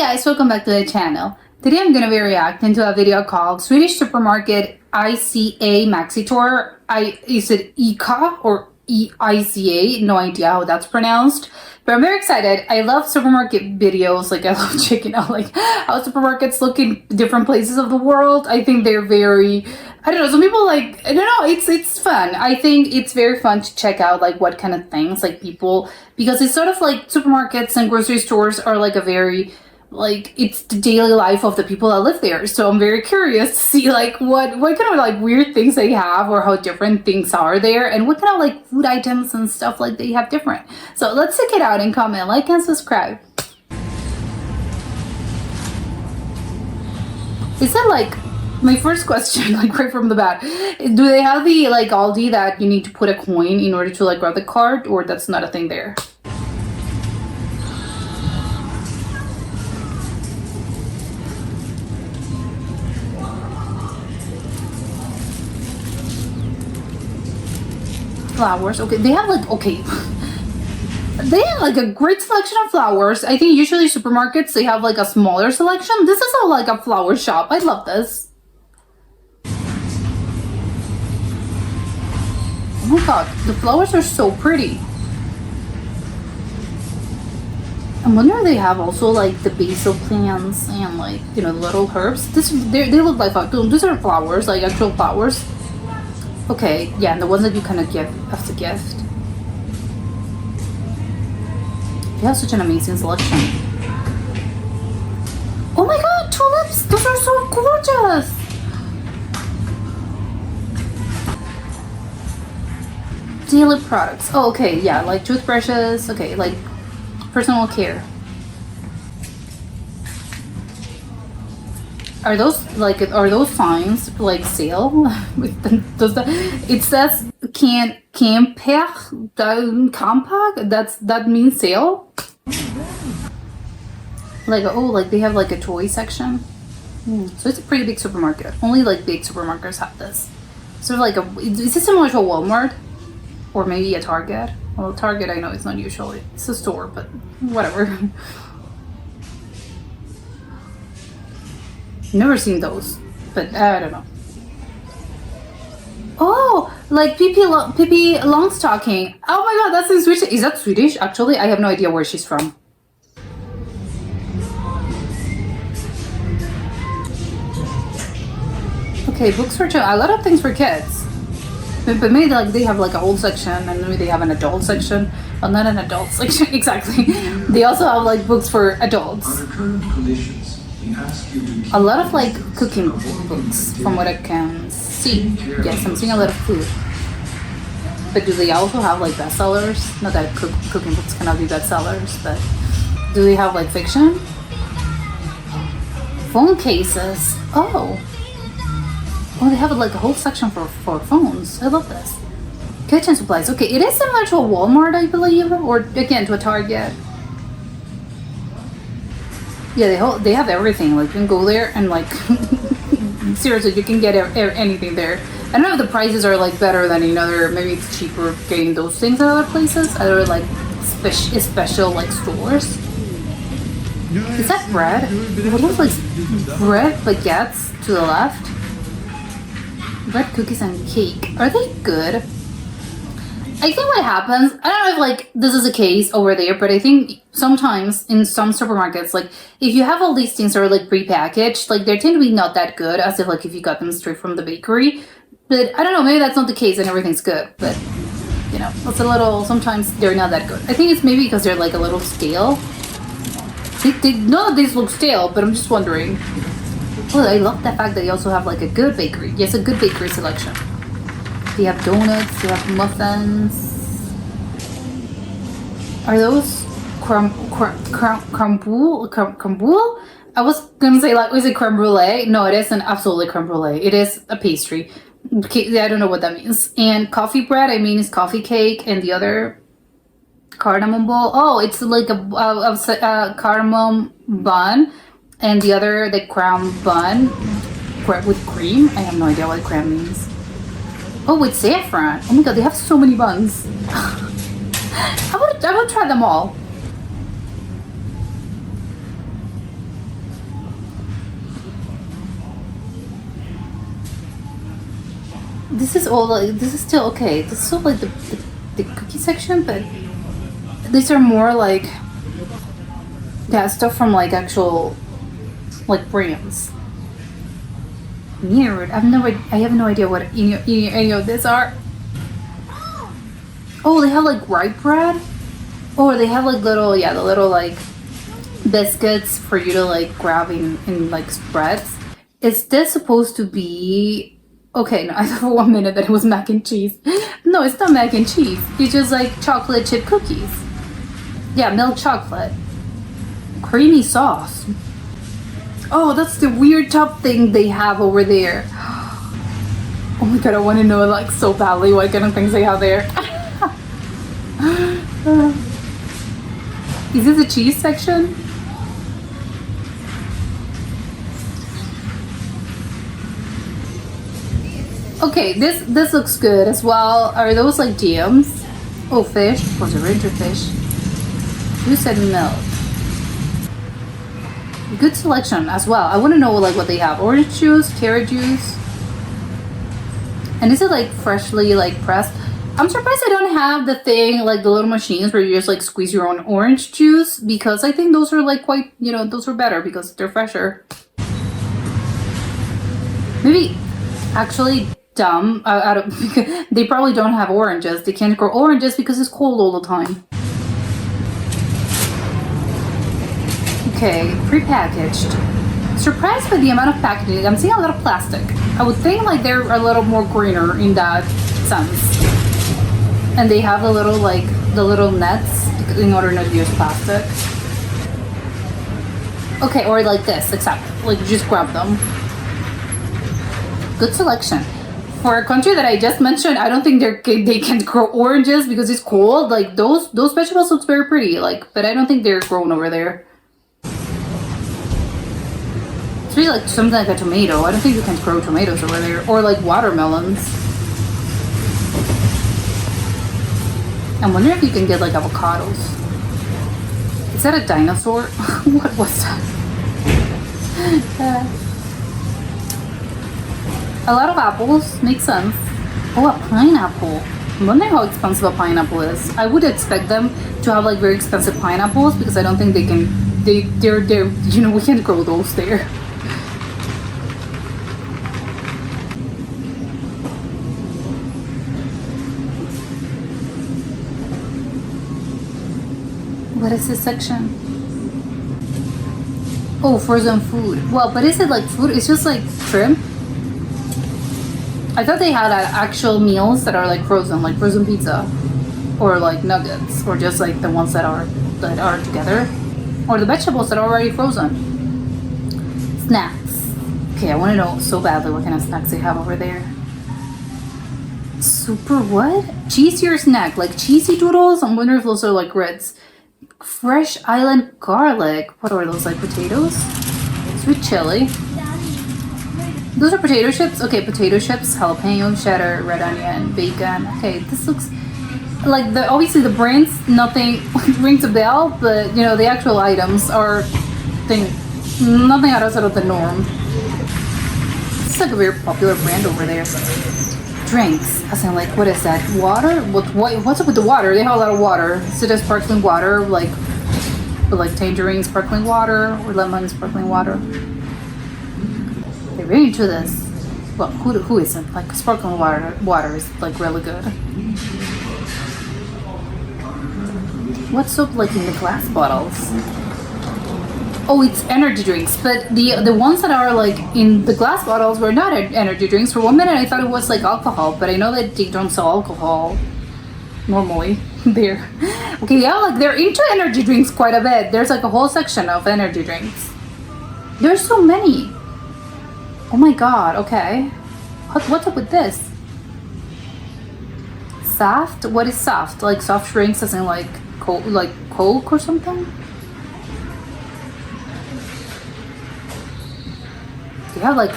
Guys, welcome back to the channel. Today I'm going to be reacting to a video called Swedish Supermarket ICA Maxi Tour. Is it ICA or EICA? No idea how that's pronounced. But I'm very excited. I love supermarket videos. Like, I love checking out like how supermarkets look in different places of the world. I think they're very, I don't know, some people like, I don't know, it's fun. I think it's very fun to check out like what kind of things like people, because it's sort of like supermarkets and grocery stores are like a very, like, it's the daily life of the people that live there. So I'm very curious to see like what kind of like weird things they have or how different things are there and what kind of like food items and stuff like they have different. So let's check it out and comment, like, and subscribe. Is that like my first question, like right from the bat, do they have the like Aldi that you need to put a coin in order to like grab the card, or that's not a thing there? Flowers, okay, they have like, okay, they have like a great selection of flowers. I think usually supermarkets, they have like a smaller selection. This is all like a flower shop. I love this. Oh my god, the flowers are so pretty. I'm wondering if they have also like the basil plants and like, you know, little herbs. They look like, these are flowers, like actual flowers. Okay, yeah, and the ones that you kind of give as a gift. You have such an amazing selection. Oh my god, tulips! Those are so gorgeous! Daily products. Oh, okay, yeah, like toothbrushes. Okay, like personal care. Are those signs like sale? Does that, it says compact, that means sale? Like, oh, like they have like a toy section. So it's a pretty big supermarket. Only like big supermarkets have this. Sort of like is it similar to a Walmart? Or maybe a Target? Well, Target, I know it's not usually, it's a store, but whatever. Never seen those, but I don't know. Oh, like Pippi Longstocking. Oh my god, that's in Swedish. Is that Swedish? Actually, I have no idea where she's from. Okay, books for children. A lot of things for kids. But maybe like they have like a whole section, and maybe they have an adult section. Well, not an adult section, exactly. They also have like books for adults. Under current conditions, a lot of like cooking books from what I can see. Yes, I'm seeing a lot of food. But do they also have like bestsellers? Not that cooking books cannot be bestsellers, but do they have like fiction? Phone cases. Oh, they have like a whole section for phones. I love this. Kitchen supplies. Okay, it is similar to a Walmart, I believe, or again to a Target. Yeah, they have everything. Like, you can go there and like seriously, you can get anything there. I don't know if the prices are like better than in other. Maybe it's cheaper getting those things at other places, other like special like stores. Is that bread? What looks like bread baguettes to the left? Bread, cookies, and cake. Are they good? I think what happens, I don't know if like this is a case over there, but I think sometimes in some supermarkets, like if you have all these things that are like prepackaged, like they tend to be not that good as if like if you got them straight from the bakery. But I don't know, maybe that's not the case and everything's good. But you know, it's a little, sometimes they're not that good. I think it's maybe because they're like a little stale. None of these look stale, but I'm just wondering. Oh, I love the fact that they also have like a good bakery. Yes, a good bakery selection. They have donuts, they have muffins. Are those crumble? I was gonna say like, is it creme brulee? No, it isn't absolutely creme brulee. It is a pastry. I don't know what that means. And coffee bread, I mean, is coffee cake, and the other cardamom bowl. Oh, it's like a cardamom bun, and the other the crown bun with cream. I have no idea what cream means. Oh, with saffron. Oh my god, they have so many buns. I would try them all. This is all like, this is still okay. This is still like the cookie section, but these are more like, yeah, stuff from like actual like brands. Weird. I have no idea what any of these are. Oh, they have like rye bread. Oh, they have like little, yeah, the little like biscuits for you to like grab in like spreads. Is this supposed to be? Okay, no, I thought for 1 minute that it was mac and cheese. No, it's not mac and cheese. It's just like chocolate chip cookies. Yeah, milk chocolate. Creamy sauce. Oh, that's the weird top thing they have over there. Oh my god, I want to know like so badly what kind of things they have there. Is this a cheese section? Okay, this looks good as well. Are those like jams? Oh, fish. Those are winter fish. Juice and milk. Good selection as well. I want to know like what they have. Orange juice, carrot juice. And is it like freshly like pressed? I'm surprised I don't have the thing like the little machines where you just like squeeze your own orange juice, because I think those are like quite, you know, those are better because they're fresher. Maybe actually dumb. They probably don't have oranges. They can't grow oranges because it's cold all the time. Okay, prepackaged. Surprised by the amount of packaging. I'm seeing a lot of plastic. I would think like they're a little more greener in that sense. And they have the little like the little nets in order not to use plastic. Okay, or like this, except like just grab them. Good selection. For a country that I just mentioned, I don't think they can grow oranges because it's cold. Like those vegetables looks very pretty, like, but I don't think they're grown over there. It's really like something like a tomato. I don't think you can grow tomatoes over there, or like watermelons. I wonder if you can get like avocados. Is that a dinosaur? What was that? A lot of apples, makes sense. Oh, a pineapple. I'm wondering how expensive a pineapple is. I would expect them to have like very expensive pineapples because I don't think they can. They're you know, we can't grow those there. What is this section? Oh, frozen food. Well, but is it like food? It's just like shrimp. I thought they had actual meals that are like frozen pizza, or like nuggets, or just like the ones that are together, or the vegetables that are already frozen. Snacks. Okay, I want to know so badly what kind of snacks they have over there. Super what? Cheesier snack, like cheesy doodles. I'm wondering if those are like grits. Fresh island garlic. What are those, like potatoes? Sweet chili. Those are potato chips? Okay, potato chips, jalapeno, cheddar, red onion, bacon. Okay, this looks like obviously the brands, nothing rings a bell, but you know, the actual items are nothing outside of the norm. This is like a very popular brand over there. Drinks. I sound like, what is that? Water? What's up with the water? They have a lot of water. Is it a sparkling water, like tangerine sparkling water or lemon sparkling water? They're really into this. Well, who isn't? Like sparkling water is like really good. What's up like in the glass bottles? Oh, it's energy drinks, but the ones that are like in the glass bottles were not energy drinks. For 1 minute I thought it was like alcohol, but I know that they don't sell alcohol normally there. Okay, yeah, like they're into energy drinks quite a bit. There's like a whole section of energy drinks. There's so many. Oh my god, okay. What's up with this? Soft? What is soft? Like soft drinks as in like Coke or something? They have like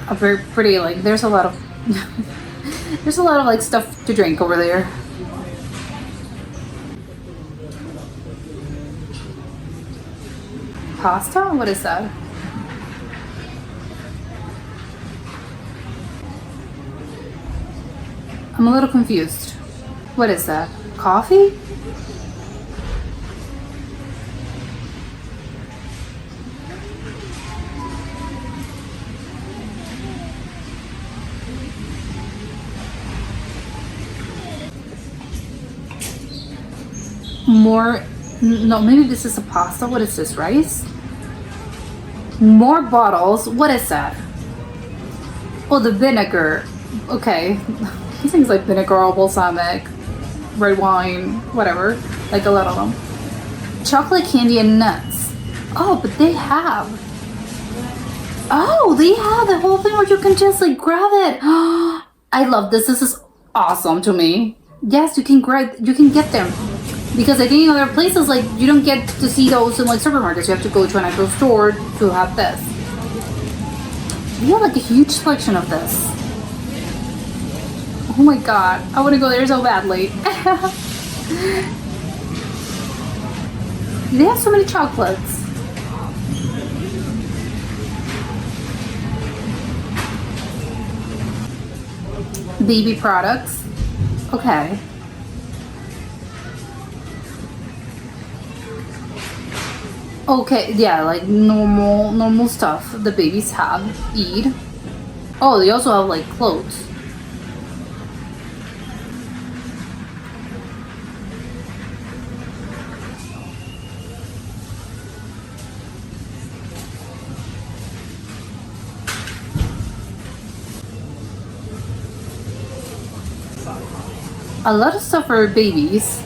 a very pretty, like there's a lot of there's a lot of like stuff to drink over there. Pasta? What is that? I'm a little confused. What is that? Coffee? More, no, maybe this is a pasta. What is this, rice? More bottles. What is that? Oh, the vinegar. Okay. These things like vinegar or balsamic, red wine, whatever. Like a lot of them. Chocolate candy and nuts. Oh, but they have. Oh, they have the whole thing where you can just like grab it. I love this. This is awesome to me. Yes, you can get them. Because I think in other places, like, you don't get to see those in, like, supermarkets. You have to go to an actual store to have this. We have, like, a huge selection of this. Oh my god. I want to go there so badly. They have so many chocolates. Baby products. Okay. Okay, yeah, like normal stuff the babies eat. Oh, they also have like clothes. A lot of stuff for babies.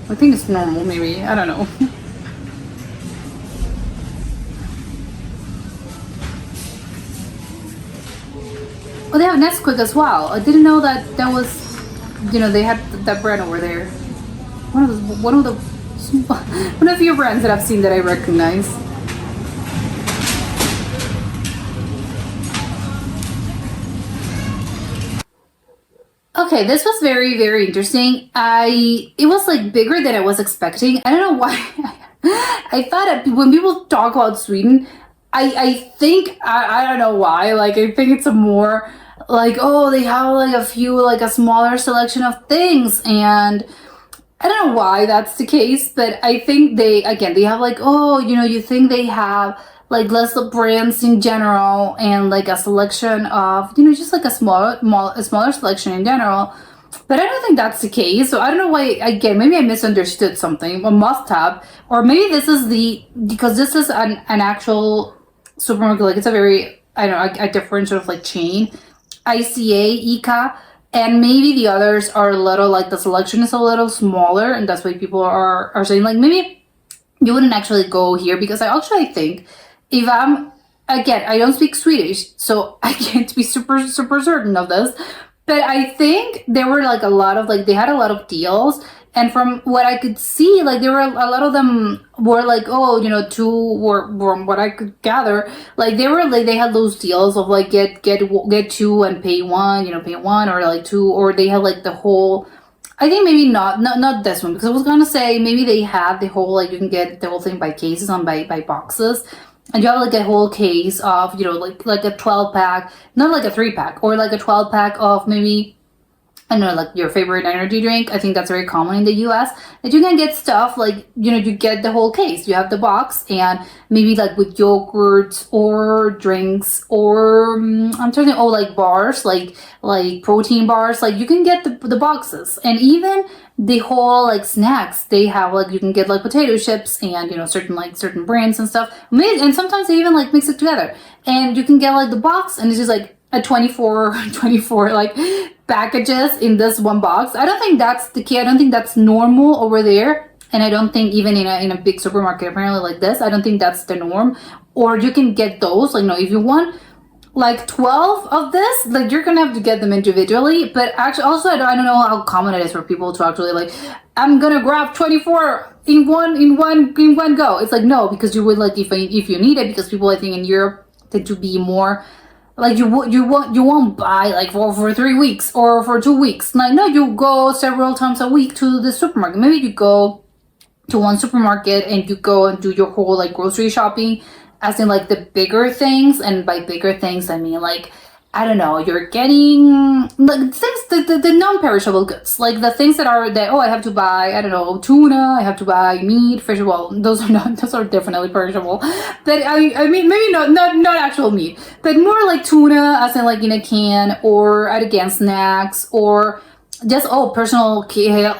I think it's normal, maybe. I don't know. Oh, they have Nesquik as well. I didn't know that was, they had that brand over there. One of a few brands that I've seen that I recognize. Okay, this was very, very interesting. It was like bigger than I was expecting. I don't know why. I thought that when people talk about Sweden, I think, I don't know why, like, I think it's a more, like, oh, they have like a few, like a smaller selection of things, and I don't know why that's the case, but I think they have like, oh, you think they have like less of brands in general and like a selection of, just like a smaller selection in general. But I don't think that's the case. So I don't know why, again, maybe I misunderstood something, or must have, or maybe this is because this is an actual supermarket, like it's a very, I don't know, a different sort of like chain, ICA, and maybe the others are a little, like the selection is a little smaller, and that's why people are saying like, maybe you wouldn't actually go here, because I think if again, I don't speak Swedish, so I can't be super certain of this, but I think there were like a lot of, like, they had a lot of deals, and from what I could see, like, there were a lot of them were like, oh, from what I could gather, like, they had those deals of like get two and pay one, or like two, or they had like the whole, I think maybe not this one, because I was gonna say maybe they had the whole, like, you can get the whole thing by cases and by boxes, and you have like a whole case of, like a 12-pack, not like a 3-pack, or like a 12-pack of maybe, I don't know, like your favorite energy drink. I think that's very common in the US, that you can get stuff like, you get the whole case. You have the box, and maybe like with yogurts or drinks, or I'm talking, like bars, like protein bars, like you can get the boxes. And even the whole like snacks, they have like, you can get like potato chips and certain brands and stuff, and sometimes they even like mix it together, and you can get like the box, and it's just like a 24 like packages in this one box. I don't think that's the key. I don't think that's normal over there, and I don't think even in a big supermarket apparently like this, I don't think that's the norm. Or you can get those, like, no, if you want like 12 of this, like, you're gonna have to get them individually. But actually, also, I don't know how common it is for people to actually like, I'm gonna grab 24 in one go. It's like, no, because you would, like, if you need it, because people, I think, in Europe tend to be more like, you won't buy like for 3 weeks or for 2 weeks. Like, no, you go several times a week to the supermarket. Maybe you go to one supermarket and you go and do your whole like grocery shopping, as in like the bigger things. And by bigger things, I mean like I don't know, you're getting like things, the non-perishable goods, like the things that are that, oh, I have to buy, I don't know, tuna, I have to buy meat, fish. Well, those are definitely perishable. But I mean, maybe not actual meat, but more like tuna, as in like in a can, or at again snacks, or just personal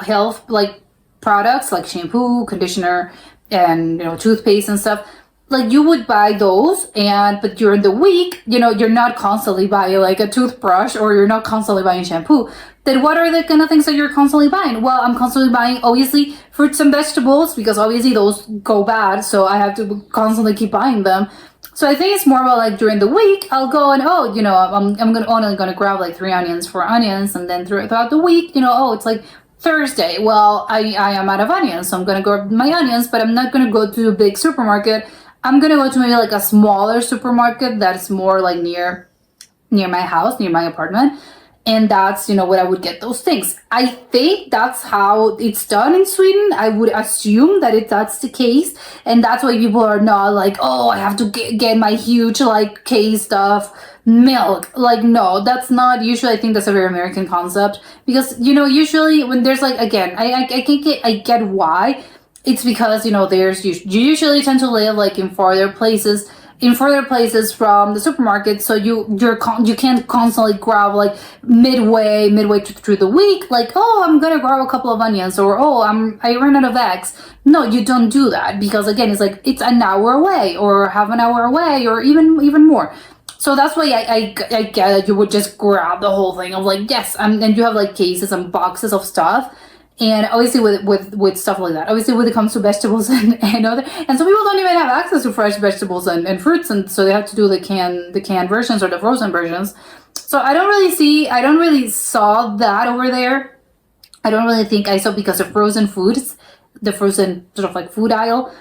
health like products like shampoo, conditioner, and toothpaste and stuff. Like you would buy those, but during the week, you're not constantly buying like a toothbrush, or you're not constantly buying shampoo. Then what are the kind of things that you're constantly buying? Well, I'm constantly buying, obviously, fruits and vegetables, because obviously those go bad, so I have to constantly keep buying them. So I think it's more about like during the week, I'll go and I'm only gonna grab like 3 onions, 4 onions, and then throughout the week, it's like Thursday. Well, I am out of onions, so I'm gonna grab my onions, but I'm not gonna go to a big supermarket. I'm gonna go to maybe like a smaller supermarket that's more like near my house, near my apartment. And that's, what I would get those things. I think that's how it's done in Sweden. I would assume that that's the case. And that's why people are not like, oh, I have to get my huge like case of milk. Like, no, that's not usually. I think that's a very American concept. Because, usually when there's like, again, I get why. It's because, you usually tend to live like in further places from the supermarket, so you can't constantly grab like midway through the week, like, oh, I'm gonna grab a couple of onions, or oh, I ran out of eggs. No, you don't do that, because again, it's like it's an hour away or half an hour away, or even more. So that's why I get that you would just grab the whole thing of like, yes, and you have like cases and boxes of stuff. And obviously with stuff like that, obviously when it comes to vegetables and other, and some people don't even have access to fresh vegetables and fruits, and so they have to do the canned versions or the frozen versions. So I don't really saw that over there. I don't really think I saw, because of frozen foods, the frozen sort of like food aisle.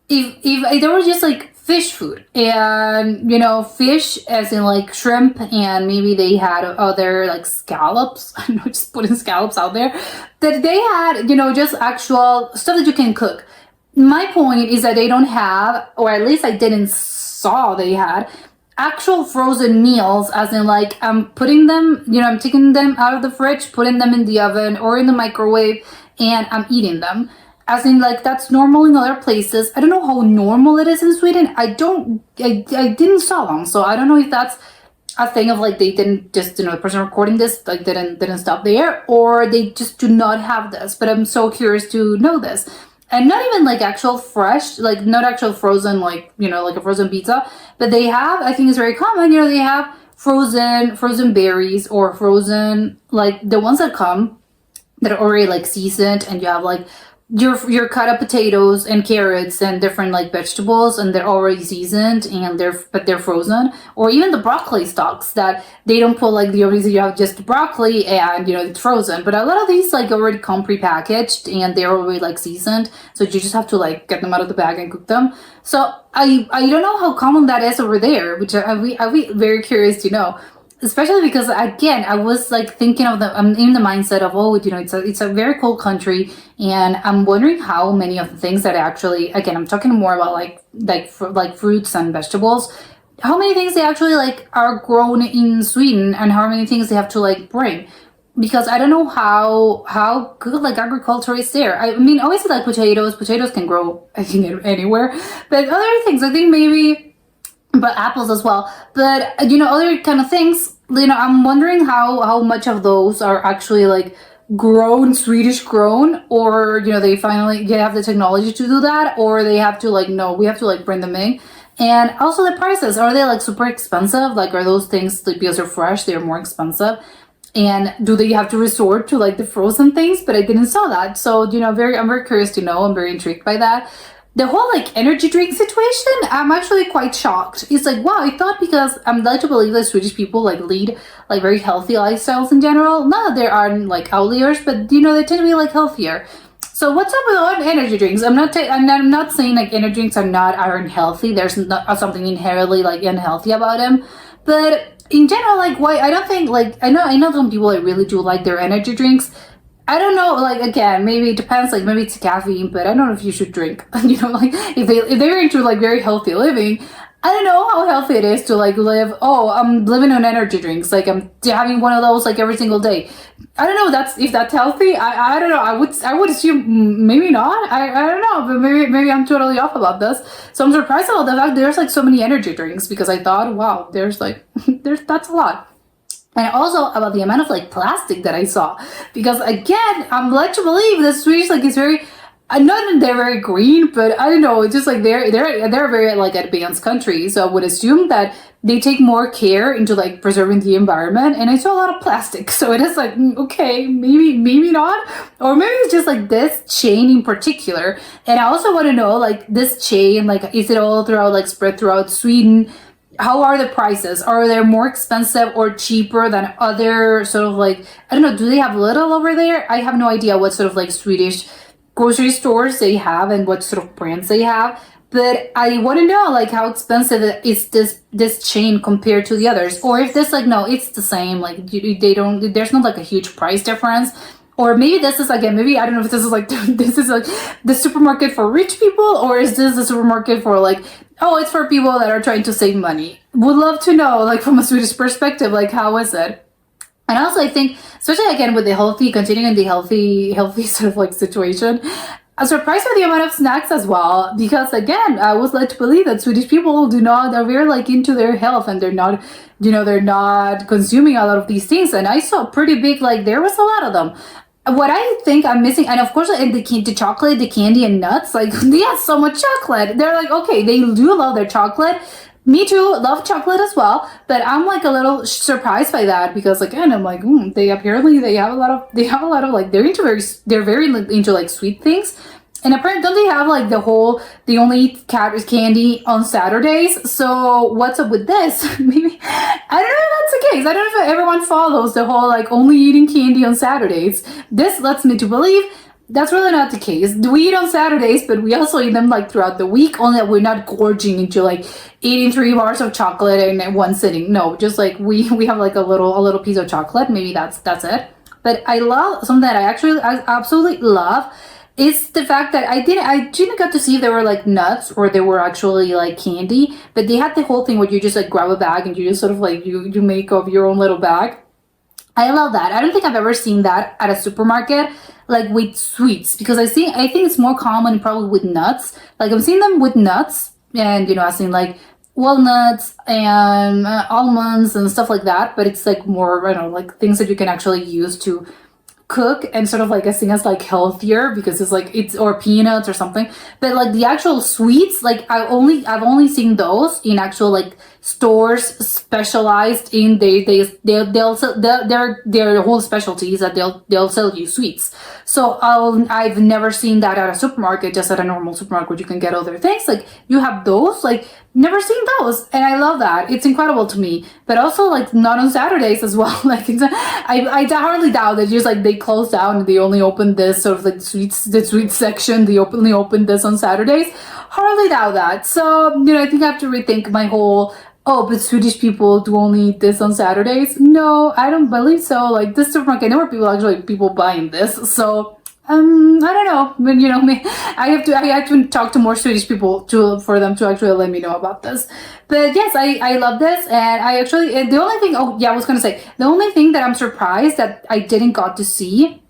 If there was just like fish food, and fish as in like shrimp, and maybe they had other like scallops, I don't know, just putting scallops out there, that they had just actual stuff that you can cook. My point is that they don't have, or at least I didn't saw they had actual frozen meals, as in like I'm putting them, I'm taking them out of the fridge, putting them in the oven or in the microwave, and I'm eating them. As in, like, that's normal in other places. I don't know how normal it is in Sweden. I didn't saw them, so I don't know if that's a thing of like they didn't just, the person recording this like didn't stop there, or they just do not have this. But I'm so curious to know this. And not even like actual fresh, like not actual frozen, like like a frozen pizza, but they have, I think it's very common, they have frozen berries, or frozen, like the ones that come that are already like seasoned, and you have like your cut up potatoes and carrots and different like vegetables, and they're already seasoned, and they're frozen. Or even the broccoli stalks that they don't put like obviously you have just broccoli and it's frozen, but a lot of these like already come prepackaged and they're already like seasoned, so you just have to like get them out of the bag and cook them. So I don't know how common that is over there, which I'd be very curious to know. Especially because, again, I was like thinking of I'm in the mindset of, oh, it's a very cold country, and I'm wondering how many of the things that actually, again, I'm talking more about like fruits and vegetables, how many things they actually like are grown in Sweden, and how many things they have to like bring. Because I don't know how good like agriculture is there. I mean, obviously like potatoes can grow, I think, anywhere, but other things, I think maybe. But apples as well. But other kind of things, I'm wondering how much of those are actually like Swedish grown, or they finally have the technology to do that, or they have to like, no, we have to like bring them in. And also the prices, are they like super expensive? Like, are those things, like, because they're fresh, they're more expensive? And do they have to resort to like the frozen things? But I didn't saw that. So I'm very curious to know. I'm very intrigued by that. The whole like energy drink situation, I'm actually quite shocked. It's like, wow, I thought, because I'm led to believe that Swedish people like lead like very healthy lifestyles in general. Not that there aren't like outliers, but they tend to be like healthier. So what's up with all energy drinks? I'm not saying like energy drinks aren't healthy. There's not something inherently like unhealthy about them, but in general, like, why? I don't think, like, I know some people like really do like their energy drinks. I don't know, like, again, maybe it depends, like, maybe it's caffeine, but I don't know if you should drink, like, if they're into, like, very healthy living, I don't know how healthy it is to like live. Oh, I'm living on energy drinks. Like I'm having one of those like every single day. I don't know. That's if that's healthy. I don't know. I would assume maybe not. I don't know. But maybe I'm totally off about this. So I'm surprised about the fact there's like so many energy drinks because I thought, wow, there's like that's a lot. And also about the amount of like plastic that I saw, because again, I'm led to believe that Swedish like is very, not that they're very green, but I don't know. It's just like they're a very like advanced country, so I would assume that they take more care into like preserving the environment. And I saw a lot of plastic, so it is like okay, maybe not, or maybe it's just like this chain in particular. And I also want to know like this chain, like is it all throughout like spread throughout Sweden? How are the prices? Are they more expensive or cheaper than other sort of like, I don't know, do they have little over there? I have no idea what sort of like Swedish grocery stores they have and what sort of brands they have. But I want to know like how expensive is this chain compared to the others, or if this like no, it's the same. Like they don't. There's not like a huge price difference. Or maybe this is again, maybe I don't know if this is like this is like the supermarket for rich people, or is this the supermarket for like, oh, it's for people that are trying to save money. Would love to know, like from a Swedish perspective, like how is it? And also I think, especially again with the healthy, continuing the healthy sort of like situation, I'm surprised by the amount of snacks as well, because again, I was led to believe that Swedish people are very like into their health and they're not, they're not consuming a lot of these things. And I saw pretty big, like there was a lot of them. What I think I'm missing, and of course, in the chocolate, the candy, and nuts, like they have so much chocolate. They're like, okay, they do love their chocolate. Me too, love chocolate as well. But I'm like a little surprised by that because again, I'm like, they have a lot of like they're very into like sweet things. And apparently, don't they have like they only eat candy on Saturdays? So what's up with this? Maybe, I don't know if that's the case. I don't know if everyone follows the whole like only eating candy on Saturdays. This lets me to believe that's really not the case. We eat on Saturdays, but we also eat them like throughout the week, only that we're not gorging into like eating 3 bars of chocolate in one sitting. No, just like we have like a little piece of chocolate. Maybe that's it. But I love something that I absolutely love is the fact that I didn't get to see if they were like nuts or they were actually like candy, but they had the whole thing where you just like grab a bag and you just sort of like you make up your own little bag. I love that. I don't think I've ever seen that at a supermarket, like with sweets, because I think it's more common probably with nuts. Like I'm seeing them with nuts, and I've seen like walnuts and almonds and stuff like that. But it's like more, I don't know, like things that you can actually use to cook and sort of like I think as like healthier because it's or peanuts or something. But like the actual sweets, like I've only seen those in actual like stores specialized in they'll sell their whole specialty is that they'll sell you sweets. So I've never seen that at a supermarket, just at a normal supermarket where you can get other things. Like you have those, like never seen those, and I love that. It's incredible to me. But also like not on Saturdays as well. Like I hardly doubt that just like they close down and they only open this sort of like the sweets section. They only open this on Saturdays. Hardly doubt that. So I think I have to rethink my whole. Oh, but Swedish people do only eat this on Saturdays? No, I don't believe so. Like this supermarket, there were people buying this. So I don't know. But I have to talk to more Swedish people for them to actually let me know about this. But yes, I love this, and I actually the only thing. Oh yeah, I was gonna say the only thing that I'm surprised that I didn't got to see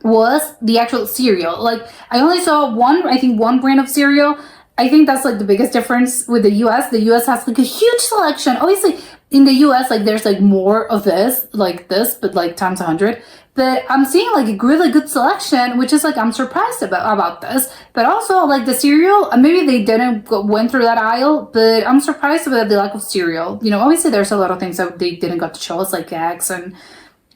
was the actual cereal. Like I only saw one brand of cereal. I think that's like the biggest difference with the US. The US has like a huge selection. Obviously, in the US, like there's like more of this, but like times 100. But I'm seeing like a really good selection, which is like I'm surprised about this. But also like the cereal, maybe they went through that aisle, but I'm surprised about the lack of cereal. Obviously there's a lot of things that they didn't got to show us, like eggs and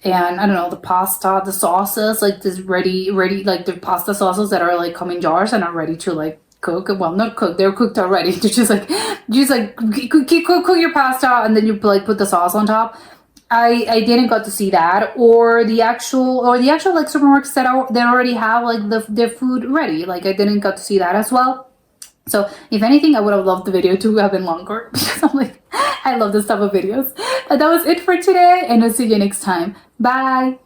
I don't know, the pasta, the sauces, like this ready like the pasta sauces that are like come in jars and are ready to like cook. Well, not cook, they're cooked already. They're just like cook your pasta and then you like put the sauce on top. I didn't got to see that, or the actual like supermarkets that already have like the food ready. Like I didn't got to see that as well. So if anything, I would have loved the video to have been longer because I'm like I love this type of videos. But that was it for today, and I'll see you next time. Bye.